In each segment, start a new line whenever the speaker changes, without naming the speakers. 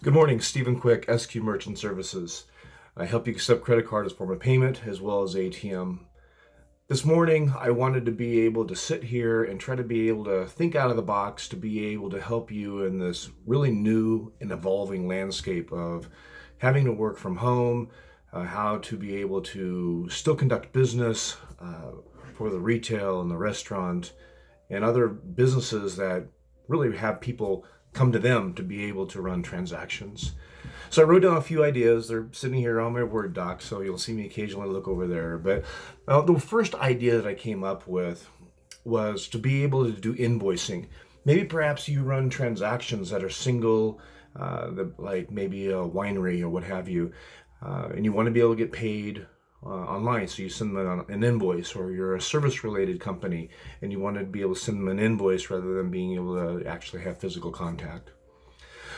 Good morning, Stephen Quick, SQ Merchant Services. I help you accept credit card as form of payment as well as ATM. This morning, I wanted to be able to sit here and try to be able to think out of the box to be able to help you in this really new and evolving landscape of having to work from home, how to be able to still conduct business for the retail and the restaurant and other businesses that really have people come to them to be able to run transactions. So I wrote down a few ideas. They're sitting here on my Word doc, so you'll see me occasionally look over there. But the first idea that I came up with was to be able to do invoicing. Maybe perhaps you run transactions that are single, like maybe a winery or what have you, and you want to be able to get paid online. So you send them an invoice, or you're a service-related company and you want to be able to send them an invoice rather than being able to actually have physical contact.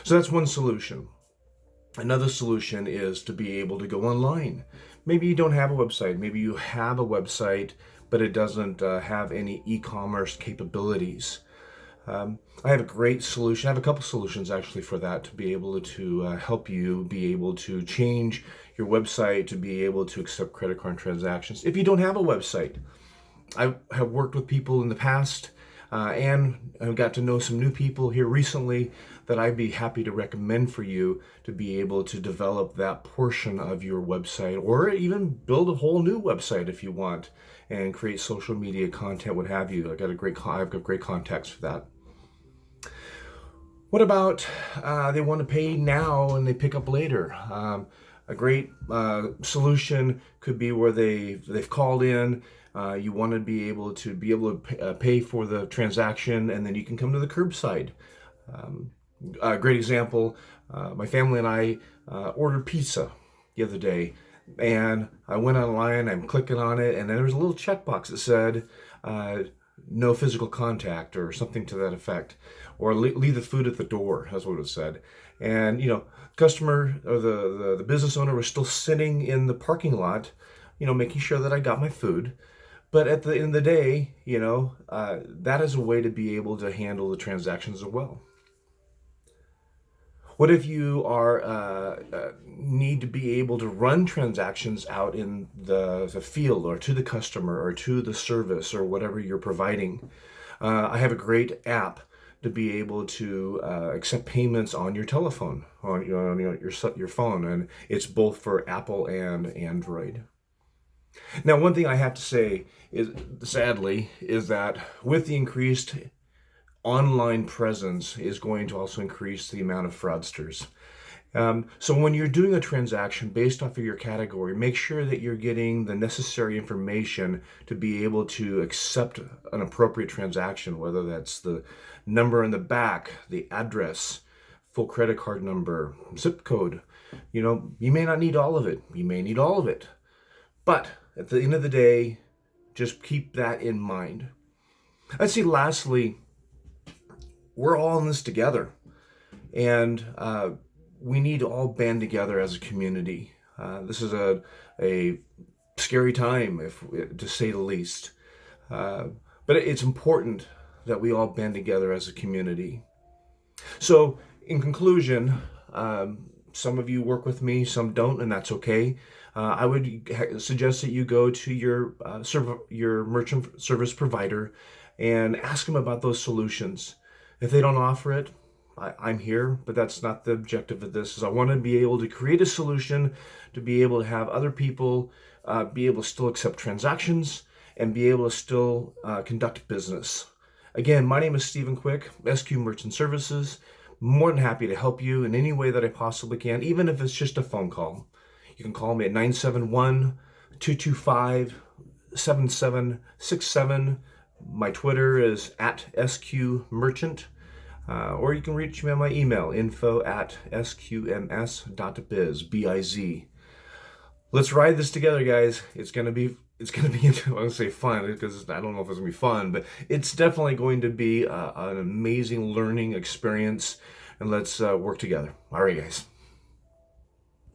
So that's one solution. Another solution is to be able to go online. Maybe you don't have a website. Maybe you have a website, but it doesn't have any e-commerce capabilities. I have a great solution. I have a couple solutions actually for that to be able to help you be able to change your website to be able to accept credit card transactions. If you don't have a website, I have worked with people in the past and I've got to know some new people here recently that I'd be happy to recommend for you to be able to develop that portion of your website, or even build a whole new website if you want and create social media content, what have you. I've got great contacts for that. What about they want to pay now and they pick up later? A great solution could be where they've called in. You want to be able to pay for the transaction, and then you can come to the curbside. A great example: my family and I ordered pizza the other day, and I went online. I'm clicking on it, and then there was a little checkbox that said no physical contact or something to that effect, or leave the food at the door. That's what it said. And customer or the business owner was still sitting in the parking lot, making sure that I got my food. But at the end of the day, that is a way to be able to handle the transactions as well. What if you need to be able to run transactions out in the field, or to the customer, or to the service, or whatever you're providing? I have a great app to be able to accept payments on your telephone, on your phone, and it's both for Apple and Android. Now, one thing I have to say is, sadly, is that with the increased online presence is going to also increase the amount of fraudsters. So when you're doing a transaction based off of your category, make sure that you're getting the necessary information to be able to accept an appropriate transaction, whether that's the number in the back, the address, full credit card number, zip code. You may not need all of it. You may need all of it. But at the end of the day, just keep that in mind. I'd say lastly, we're all in this together, and we need to all band together as a community. This is a scary time, to say the least. But it's important that we all band together as a community. So, in conclusion, some of you work with me, some don't, and that's okay. I would suggest that you go to your merchant service provider and ask them about those solutions. If they don't offer it, I'm here, but that's not the objective of this. Is I want to be able to create a solution to be able to have other people be able to still accept transactions and be able to still conduct business. Again, my name is Stephen Quick, SQ Merchant Services. More than happy to help you in any way that I possibly can, even if it's just a phone call. You can call me at 971-225-7767. My Twitter is @SQMerchant. Or you can reach me on my email, info@sqms.biz, B-I-Z. Let's ride this together, guys. It's gonna be I want to say fun, because I don't know if it's gonna be fun, but it's definitely going to be an amazing learning experience. And let's work together. All right, guys.